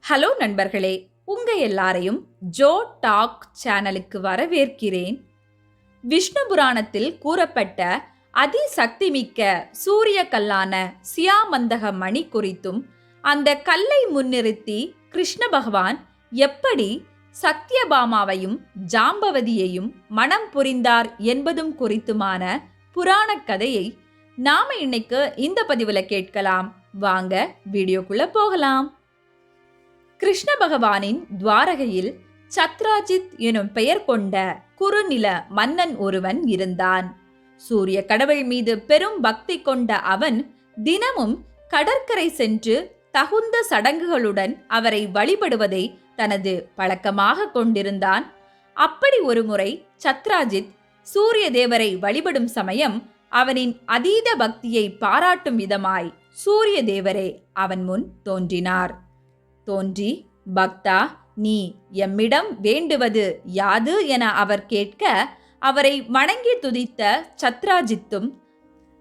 Hello நண்பர்களே, உங்க எல்லாரையும் ஜோ டாக் சேனலுக்கு வரவேற்கிறேன். விஷ்ணு புராணத்தில் கூறப்பட்ட அதிசக்திமிக்க சூரிய கல்லான சியாமந்தக மணி குறித்தும், அந்த கல்லை முன்னிறுத்தி கிருஷ்ண பகவான் எப்படி சத்யபாமாவையும் ஜாம்பவதியையும் மனம் புரிந்தார் என்பதும் குறித்துமான புராண கதையை நாம இன்னைக்கு இந்த பதிவுல கேட்கலாம். வாங்க வீடியோக்குள்ள போகலாம். கிருஷ்ண பகவானின் துவாரகையில் சத்ராஜித் எனும் பெயர் கொண்ட குறுநில மன்னன் ஒருவன் இருந்தான். சூரிய கடவுள் மீது பெரும் பக்தி கொண்ட அவன் தினமும் கடற்கரை சென்று தகுந்த சடங்குகளுடன் அவரை வழிபடுவதை தனது பழக்கமாக கொண்டிருந்தான். அப்படி ஒருமுறை சத்ராஜித் சூரிய தேவரை வழிபடும் சமயம் அவனின் அதீத பக்தியை பாராட்டும் விதமாய் சூரிய தேவரே அவன் முன் தோன்றினார். தோன்றி, பக்தா, நீ எம்மிடம் வேண்டுவது யாது என அவர் கேட்க, அவரை வணங்கி துதித்த சத்ராஜித்தும்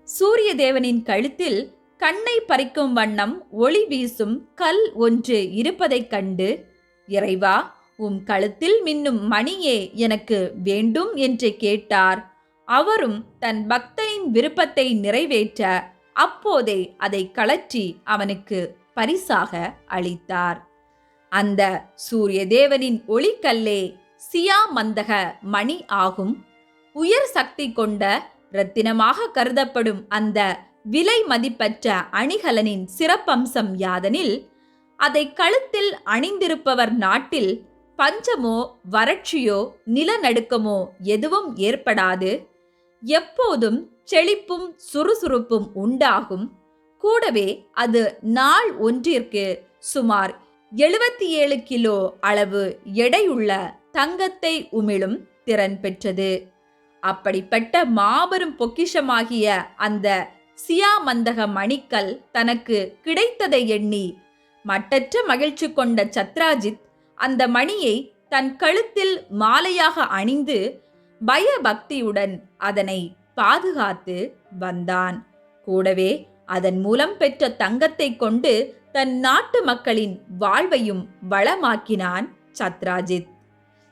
சூரிய தேவனின் கழுத்தில் கண்ணை பறிக்கும் வண்ணம் ஒளி வீசும் கல் ஒன்று இருப்பதைக் கண்டு, இறைவா, உம் கழுத்தில் மின்னும் மணியே எனக்கு வேண்டும் என்று கேட்டார். அவரும் தன் பக்தனின் விருப்பத்தை நிறைவேற்ற அப்போதே அதை கழற்றி அவனுக்கு பரிசாக அளித்தார். அந்த சூரிய தேவனின் ஒளிக்கல்லே சியாமந்தக மணி ஆகும். உயர் சக்தி கொண்ட இரத்தினமாக கருதப்படும் அந்த விலை மதிப்பற்ற அணிகலனின் சிறப்பம்சம் யாதெனில், அதை கழுத்தில் அணிந்திருப்பவர் நாட்டில் பஞ்சமோ வறட்சியோ நிலநடுக்கமோ எதுவும் ஏற்படாது. எப்போதும் செழிப்பும் சுறுசுறுப்பும் உண்டாகும். கூடவே அது நாள் ஒன்றிற்கு சுமார் 77 கிலோ அளவு எடையுள்ள தங்கத்தை உமிழும் திறன் பெற்றது. அப்படிப்பட்ட மாபெரும் பொக்கிஷமாகிய அந்த சியாமந்தக மணிக்கல் தனக்கு கிடைத்ததை எண்ணி மட்டற்ற மகிழ்ச்சி கொண்ட சத்ராஜித் அந்த மணியை தன் கழுத்தில் மாலையாக அணிந்து பயபக்தியுடன் அதனை பாதுகாத்து வந்தான். கூடவே அதன் மூலம் பெற்ற தங்கத்தை கொண்டு தன் நாட்டு மக்களின் வாழ்வையும் வளமாக்கினான் சத்ராஜித்.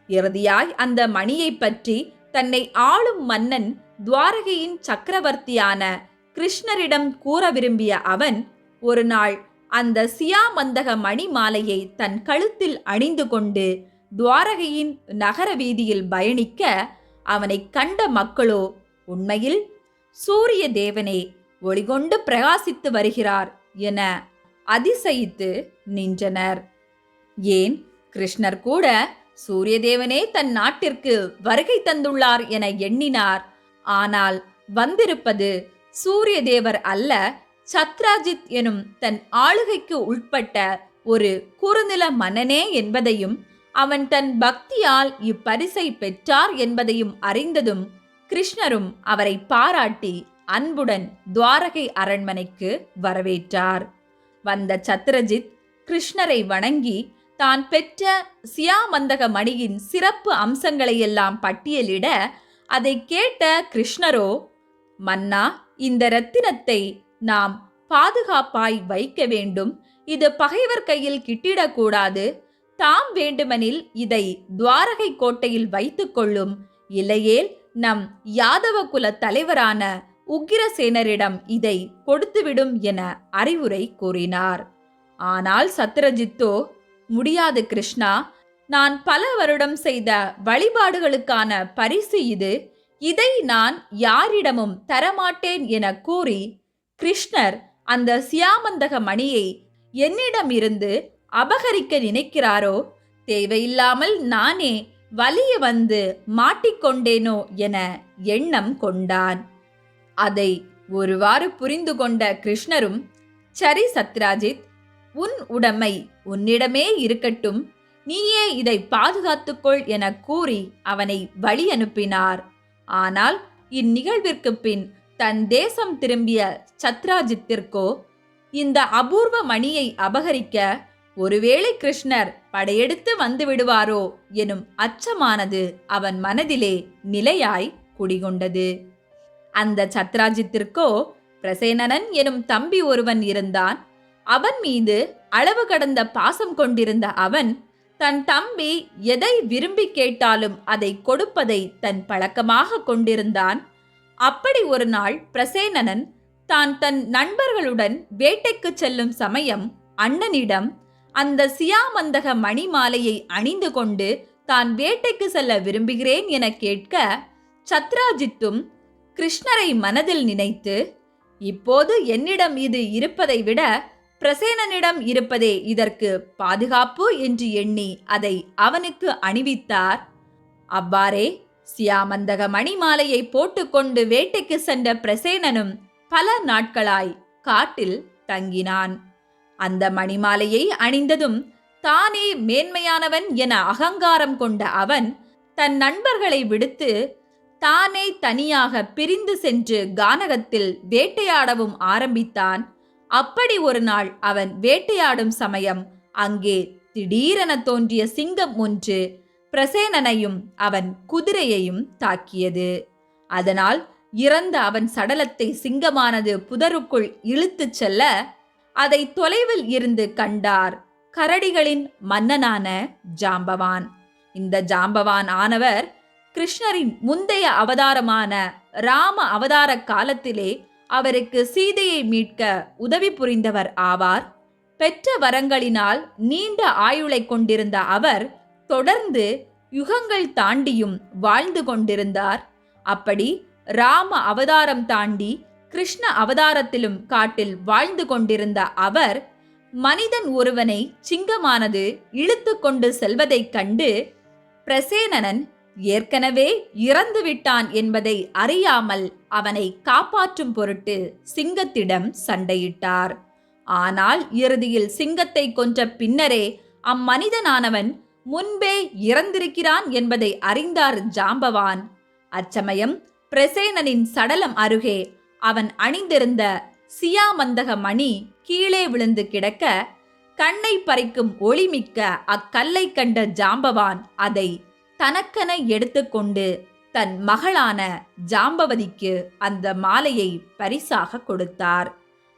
இறுதியாய் அந்த மணியை பற்றி தன்னை ஆளும் மன்னன் துவாரகையின் சக்கரவர்த்தியான கிருஷ்ணரிடம் கூற விரும்பிய அவன் ஒரு நாள் அந்த சியாமந்தக மணி மாலையை தன் கழுத்தில் அணிந்து கொண்டு துவாரகையின் நகர வீதியில் பயணிக்க, அவனை கண்ட மக்களோ உண்மையில் சூரிய தேவனே ஒளிகொண்டு பிரகாசித்து வருகிறார் என அதிசயித்து நின்றனர். ஏன், கிருஷ்ணர் கூட சூரிய தேவனே தன் நாட்டிற்கு வருகை தந்துள்ளார் என எண்ணினார். ஆனால் வந்திருப்பது சூரிய தேவர் அல்ல, சத்ராஜித் எனும் தன் ஆளுகைக்கு உட்பட்ட ஒரு குறுநில மன்னனே என்பதையும், அவன் தன் பக்தியால் இப்பரிசை பெற்றார் என்பதையும் அறிந்ததும் கிருஷ்ணரும் அவரை பாராட்டி அன்புடன் துவாரகை அரண்மனைக்கு வரவேற்றார். வந்த சத்ரஜித் கிருஷ்ணரை வணங்கி தான் பெற்ற சியாமந்தக மணியின் சிறப்பு அம்சங்களையெல்லாம் பட்டியலிட, அதை கேட்ட கிருஷ்ணரோ, மன்னா, இந்த இரத்தினத்தை நாம் பாதுகாப்பாய் வைக்க வேண்டும். இது பகைவர் கையில் கிட்டிடக்கூடாது. தாம் வேண்டுமெனில் இதை துவாரகை கோட்டையில் வைத்துக் கொள்ளும். இல்லையேல் நம் யாதவ குல தலைவரான உக்கிரசேனரிடம் இதை கொடுத்துவிடும் என அறிவுரை கூறினார். ஆனால் சத்ரஜித்தோ, முடியாது கிருஷ்ணா, நான் பல வருடம் செய்த வழிபாடுகளுக்கான பரிசு இது. இதை நான் யாரிடமும் தரமாட்டேன் என கூறி, கிருஷ்ணர் அந்த சியாமந்தக மணியை என்னிடமிருந்து அபகரிக்க நினைக்கிறாரோ, தேவையில்லாமல் நானே வலிய வந்து மாட்டிக்கொண்டேனோ என எண்ணம் கொண்டான். அதை ஒருவாறு புரிந்து கொண்ட கிருஷ்ணரும், சரி சத்ராஜித், உன் உடைமை உன்னிடமே இருக்கட்டும், நீயே இதை பாதுகாத்துக்கொள் என கூறி அவனை வழி அனுப்பினார். ஆனால் இந்நிகழ்விற்கு பின் தன் தேசம் திரும்பிய சத்ராஜித்திற்கோ இந்த அபூர்வ மணியை அபகரிக்க ஒருவேளை கிருஷ்ணர் படையெடுத்து வந்து விடுவாரோ எனும் அச்சமானது அவன் மனதிலே நிலையாய் குடிகொண்டது. அந்த சத்ராஜித்திற்கோ பிரசேனனன் எனும் தம்பி ஒருவன் இருந்தான். அவன் மீது அளவு கடந்த பாசம் கொண்டிருந்த அவன் தன் தம்பி எதை விரும்பி கேட்டாலும் அதை கொடுப்பதை தன் பழக்கமாக கொண்டிருந்தான். அப்படி ஒரு நாள் பிரசேனனன் தான் தன் நண்பர்களுடன் வேட்டைக்கு செல்லும் சமயம் அண்ணனிடம் அந்த சியாமந்தக மணி மாலையை அணிந்து கொண்டு தான் வேட்டைக்கு செல்ல விரும்புகிறேன் என கேட்க, சத்ராஜித்தும் கிருஷ்ணரை மனதில் நினைத்து, இப்போது என்னிடம் இது இருப்பதை விட பிரசேனனிடம் இருப்பதே இதற்கு பாதுகாப்பு என்று எண்ணி அதை அவனுக்கு அணிவித்தார். அவ்வாறே சியாமந்தக மணி மாலையை போட்டுக்கொண்டு வேட்டைக்கு சென்ற பிரசேனனும் பல நாட்களாய் காட்டில் தங்கினான். அந்த மணிமாலையை அணிந்ததும் தானே மேன்மையானவன் என அகங்காரம் கொண்ட அவன் தன் நண்பர்களை விடுத்து தானே தனியாக பிரிந்து சென்று கானகத்தில் வேட்டையாடவும் ஆரம்பித்தான். அப்படி ஒரு நாள் அவன் வேட்டையாடும் சமயம் அங்கே திடீரென தோன்றிய சிங்கம் ஒன்று பிரசேனனையும் அவன் குதிரையையும் தாக்கியது. அதனால் இறந்த அவன் சடலத்தை சிங்கமானது புதருக்குள் இழுத்துச் செல்ல அதை தொலைவில் இருந்து கண்டார் கரடிகளின் மன்னனான ஜாம்பவான். இந்த ஜாம்பவான் ஆனவர் கிருஷ்ணரின் முந்தைய அவதாரமான ராம அவதார காலத்திலே அவருக்கு சீதையை மீட்க உதவி புரிந்தவர் ஆவார். பெற்ற வரங்களினால் நீண்ட ஆயுளை கொண்டிருந்த அவர் தொடர்ந்து யுகங்கள் தாண்டியும் வாழ்ந்து கொண்டிருந்தார். அப்படி ராம அவதாரம் தாண்டி கிருஷ்ண அவதாரத்திலும் காட்டில் வாழ்ந்து கொண்டிருந்த அவர் மனிதன் ஒருவனை சிங்கமானது இழுத்து கொண்டு செல்வதைக் கண்டு பிரசேனனன் ஏற்கனவே இறந்து விட்டான் என்பதை அறியாமல் அவனை காப்பாற்றும் பொருட்டு சிங்கத்திடம் சண்டையிட்டார். ஆனால் இறுதியில் சிங்கத்தை கொன்ற பின்னரே அம்மனிதனானவன் முன்பே இறந்திருக்கிறான் என்பதை அறிந்தார் ஜாம்பவான். அச்சமயம் பிரசேனனின் சடலம் அருகே அவன் அணிந்திருந்த சியாமந்தக மணி கீழே விழுந்து கிடக்க, கண்ணை பறிக்கும் ஒளிமிக்க அக்கல்லை கண்ட ஜாம்பவான் அதை தனக்கென எடுத்துக்கொண்டு தன் மகளான ஜாம்பவதிக்கு அந்த மாலையை பரிசாக கொடுத்தார்.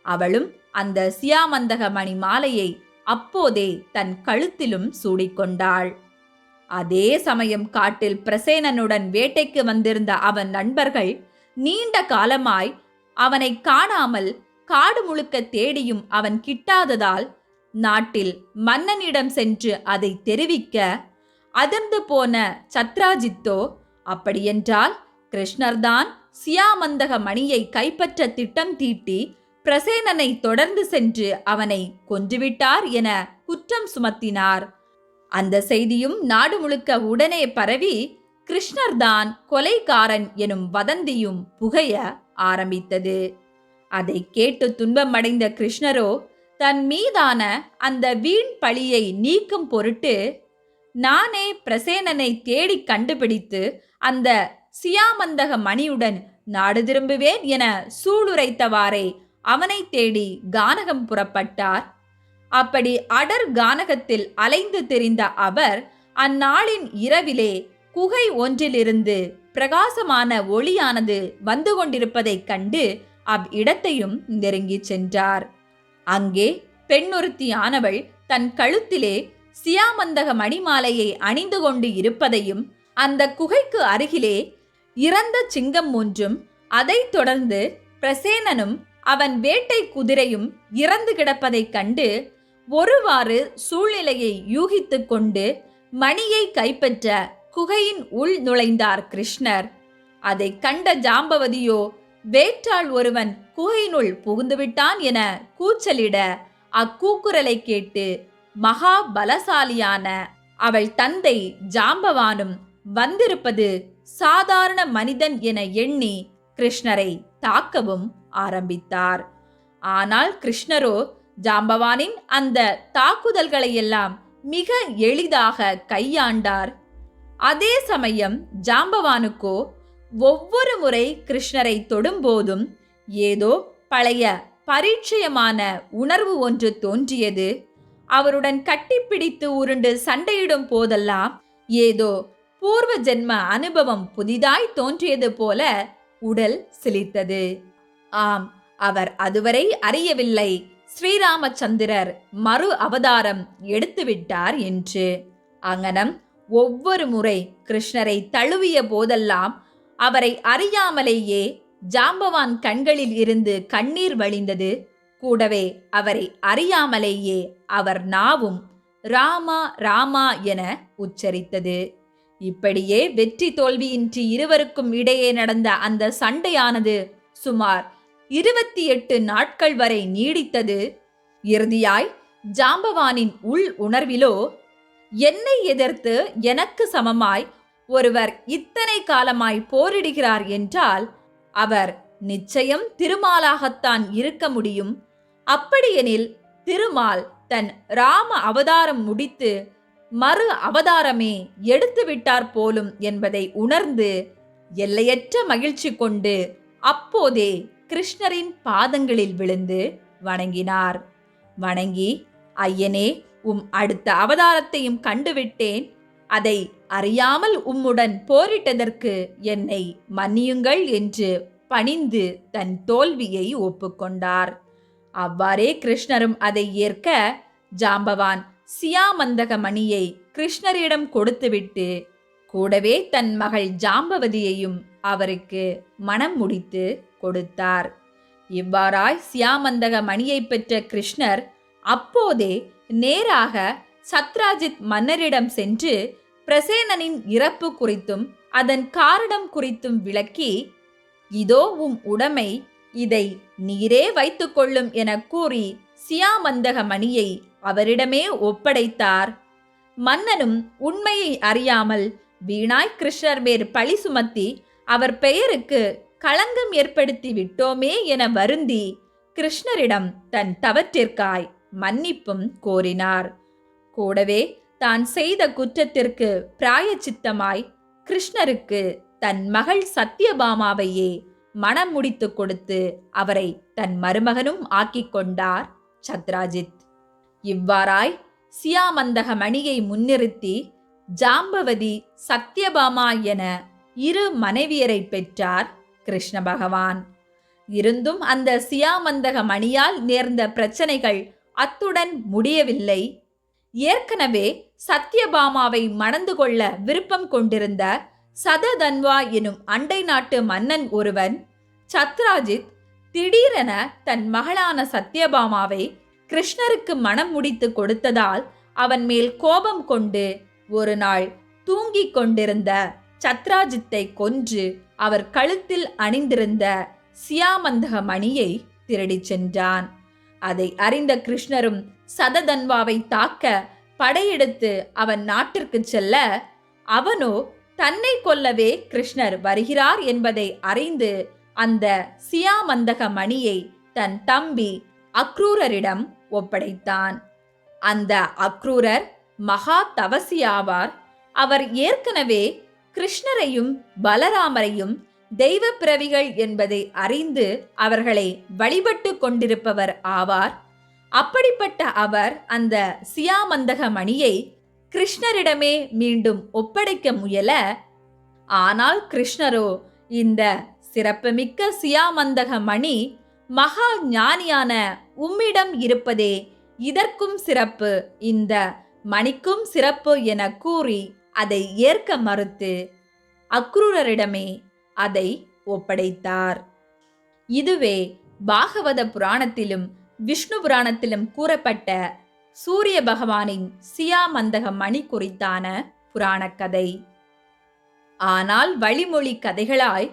அவளும் அந்த சியாமந்தக மணி மாலையை அப்போதே தன் கழுத்திலும் சூடிக்கொண்டாள். அதே சமயம் காட்டில் பிரசேனனுடன் வேட்டைக்கு வந்திருந்த அவன் நண்பர்கள் நீண்ட காலமாய் அவனை காணாமல் காடு முழுக்க தேடியும் அவன் கிட்டாததால் நாட்டில் மன்னனிடம் சென்று அதை தெரிவிக்க, அதிர்ந்து போன சத்ராஜித்தோ, அப்படியென்றால் கிருஷ்ணர்தான் சியாமந்தக மணியை கைப்பற்ற திட்டம் தீட்டி பிரசேனனை தொடர்ந்து சென்று அவனை கொன்றுவிட்டார் என குற்றம் சுமத்தினார். அந்த செய்தியும் நாடு முழுக்க உடனே பரவி கிருஷ்ணர்தான் கொலைகாரன் எனும் வதந்தியும் புகைய ஆரம்பித்தது. அதை கேட்டு துன்பமடைந்த கிருஷ்ணரோ தன் மீதான அந்த வீண் பழியை நீக்கும் பொருட்டு, நானே பிரசேனனை தேடி கண்டுபிடித்து அந்த சியாமந்தக மணியுடன் நாடு திரும்புவேன் என சூளுரைத்தவாறே அவனை தேடி கானகம் புறப்பட்டார். அப்படி அடர் கானகத்தில் அலைந்து திரிந்த அவர் அந்நாளின் இரவிலே குகை ஒன்றிலிருந்து பிரகாசமான ஒளியானது வந்து கொண்டிருப்பதைக் கண்டு அவ்விடத்தையும் நெருங்கி சென்றார். அங்கே பெண்ணொருத்தியானவள் தன் கழுத்திலே சியாமந்தக மணிமாலையை அணிந்து கொண்டு இருப்பதையும், அந்த குகைக்கு அருகிலே இறந்த சிங்கம் ஒன்றும், அதைத் தொடர்ந்து பிரசேனனும் அவன் வேட்டை குதிரையும் இறந்து கிடப்பதைக் கண்டு ஒருவாறு சூழ்நிலையை யூகித்து கொண்டு மணியை கைப்பற்ற குகையின் உள் நுழைந்தார் கிருஷ்ணர். அதை கண்ட ஜாம்பவதியோ வேற்றாள் ஒருவன் குகையினுள் புகுந்துவிட்டான் என கூச்சலிட, அக்கூக்குரலை கேட்டு மகா பலசாலியான அவள் தந்தை ஜாம்பவானும் வந்திருப்பது சாதாரண மனிதன் என எண்ணி கிருஷ்ணரை தாக்கவும் ஆரம்பித்தார். ஆனால் கிருஷ்ணரோ ஜாம்பவானின் அந்த தாக்குதல்களை எல்லாம் மிக எளிதாக கையாண்டார். அதே சமயம் ஜாம்பவானுக்கோ ஒவ்வொரு முறை கிருஷ்ணரை தொடும்போதும் ஏதோ பழைய பரிச்சயமான உணர்வு ஒன்று தோன்றியது. அவருடன் கட்டிப்பிடித்து உருண்டு சண்டையிடும் போதெல்லாம் ஏதோ பூர்வ ஜென்ம அனுபவம் புதிதாய் தோன்றியது போல உடல் சிலிர்த்தது. ஆம், அவர் அதுவரை அறியவில்லை, ஸ்ரீராமச்சந்திரர் மறு அவதாரம் எடுத்துவிட்டார் என்று. அங்ஙனம் ஒவ்வொரு முறை கிருஷ்ணரை தழுவிய போதெல்லாம் அவரை அறியாமலேயே ஜாம்பவான் கண்களில் இருந்து கண்ணீர் வழிந்தது. கூடவே அவரை அறியாமலேயே அவர் நாவும் ராமா ராமா என உச்சரித்தது. இப்படியே வெற்றி தோல்வியின்றி இருவருக்கும் இடையே நடந்த அந்த சண்டையானது சுமார் 28 நாட்கள் வரை நீடித்தது. இறுதியாய் ஜாம்பவானின் உள் உணர்விலோ, என்னை எதிர்த்து எனக்கு சமமாய் ஒருவர் இத்தனை காலமாய் போரிடுகிறார் என்றால் அவர் நிச்சயம் திருமாலாகத்தான் இருக்க முடியும். அப்படியெனில் திருமால் தன் ராம அவதாரம் முடித்து மறு அவதாரமே எடுத்து விட்டார் போலும் என்பதை உணர்ந்து எல்லையற்ற மகிழ்ச்சி கொண்டு அப்போதே கிருஷ்ணரின் பாதங்களில் விழுந்து வணங்கினார். வணங்கி, ஐயனே, அடுத்த அவதாரத்தையும் கண்டுவிட்டேன். அதை அறியாமல் உம்முடன் போரிட்டதற்கு என்னை மன்னியுங்கள் என்று பணிந்து தன் தோல்வியை ஒப்புக்கொண்டார். அவ்வாறே கிருஷ்ணரும் அதை ஏற்க ஜாம்பவான் சியாமந்தக மணியை கிருஷ்ணரிடம் கொடுத்துவிட்டு கூடவே தன் மகள் ஜாம்பவதியையும் அவருக்கு மனம் முடித்து கொடுத்தார். இவ்வாறாய் சியாமந்தக மணியை பெற்ற கிருஷ்ணர் அப்போதே நேராக சத்ராஜித் மன்னரிடம் சென்று பிரசேனனின் இறப்பு குறித்தும் அதன் காரணம் குறித்தும் விளக்கி, இதோ உடைமை, இதை நீரே வைத்துக் கொள்ளும் என கூறி சியாமந்தக மணியை அவரிடமே ஒப்படைத்தார். மன்னனும் உண்மையை அறியாமல் வீணாய் கிருஷ்ணர் மேல் பழி சுமத்தி அவர் பெயருக்கு களங்கம் ஏற்படுத்தி விட்டோமே என வருந்தி கிருஷ்ணரிடம் தன் தவற்றிற்காய் மன்னிப்பும் கோரினார். கூடவே தான் செய்த குற்றத்திற்கு பிராயச்சித்தமாய் கிருஷ்ணருக்கு தன் மகள் சத்யபாமாவையே மனம் முடித்து கொடுத்து அவரை தன் மருமகனும் ஆக்கிக் கொண்டார் சத்ராஜித். இவ்வாறாய் சியாமந்தக மணியை முன்னிறுத்தி ஜாம்பவதி, சத்யபாமா என 2 மனைவியரை பெற்றார் கிருஷ்ண பகவான். இருந்தும் அந்த சியாமந்தக மணியால் நேர்ந்த பிரச்சனைகள் அத்துடன் முடியவில்லை. ஏற்கனவே சத்யபாமாவை மணந்து கொள்ள விருப்பம் கொண்டிருந்த சததன்வா எனும் அண்டை நாட்டு மன்னன் ஒருவன் சத்ராஜித் திடீரென தன் மகளான சத்யபாமாவை கிருஷ்ணருக்கு மனம் முடித்து கொடுத்ததால் அவன் மேல் கோபம் கொண்டு ஒரு நாள் தூங்கிக் கொண்டிருந்த சத்ராஜித்தை கொன்று அவர் கழுத்தில் அணிந்திருந்த சியாமந்தக மணியை திருடிச் சென்றான். அதை அறிந்த கிருஷ்ணரும் சததன்வாவை தாக்க படையெடுத்து அவன் நாட்டிற்கு செல்ல, அவனோ தன்னை கொல்லவே கிருஷ்ணர் வருகிறார் என்பதை அறிந்து அந்த சியாமந்தக மணியை தன் தம்பி அக்ரூரரிடம் ஒப்படைத்தான். அந்த அக்ரூரர் மகா தவசியாவார். அவர் ஏற்கனவே கிருஷ்ணரையும் பலராமரையும் தெய்வ பிறவிகள் என்பதை அறிந்து அவர்களை வழிபட்டு கொண்டிருப்பவர் ஆவார். அப்படிப்பட்ட அவர் அந்த சியாமந்தக மணியை கிருஷ்ணரிடமே மீண்டும் ஒப்படைக்க முயல, ஆனால் கிருஷ்ணரோ, இந்த சிறப்புமிக்க சியாமந்தக மணி மகா ஞானியான உம்மிடம் இருப்பதே இதற்கும் சிறப்பு, இந்த மணிக்கும் சிறப்பு என கூறி அதை ஏற்க மறுத்து அக்ரூரரிடமே அதை ஒப்படைத்தார். இதுவே பாகவத புராணத்திலும் விஷ்ணு புராணத்திலும் கூறப்பட்ட சூரிய பகவானின் சியாமந்தக மணி குறித்தான புராணக் கதை. ஆனால் வழிமொழி கதைகளாய்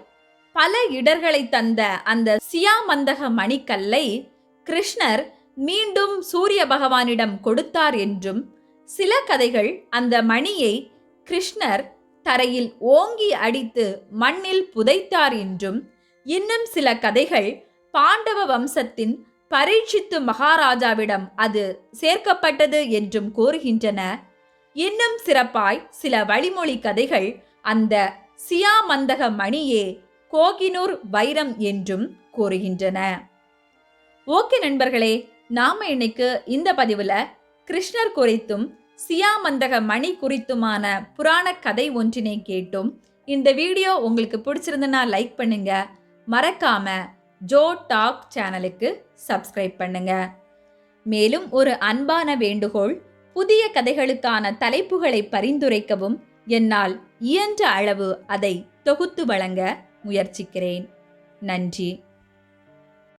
பல இடர்களை தந்த அந்த சியாமந்தக மணிக்கல்லை கிருஷ்ணர் மீண்டும் சூரிய பகவானிடம் கொடுத்தார் என்றும், சில கதைகள் அந்த மணியை கிருஷ்ணர் தரையில் ஓங்கி அடித்து மண்ணில் புதைத்தார் என்றும், இன்னும் சில கதைகள் பாண்டவ வம்சத்தின் பரீட்சித்து மகாராஜாவிடம் அது சேர்க்கப்பட்டது என்றும் கூறுகின்றன. இன்னும் சிறப்பாய் சில வழிமொழி கதைகள் அந்த சியாமந்தக மணியே கோகினூர் வைரம் என்றும் கூறுகின்றன. ஓகே நண்பர்களே, நாம இன்னைக்கு இந்த பதிவுல கிருஷ்ணர் குறித்தும் சியாமந்தக மணி குறித்துமான புராண கதை ஒன்றினை கேட்டோம். இந்த வீடியோ உங்களுக்கு பிடிச்சிருந்தனா லைக் பண்ணுங்க. மறக்காம ஜோ டாக் சேனலுக்கு சப்ஸ்கிரைப் பண்ணுங்க. மேலும் ஒரு அன்பான வேண்டுகோள், புதிய கதைகளுக்கான தலைப்புகளை பரிந்துரைக்கவும். என்னால் இயன்ற அளவு அதை தொகுத்து வழங்க முயற்சிக்கிறேன். நன்றி.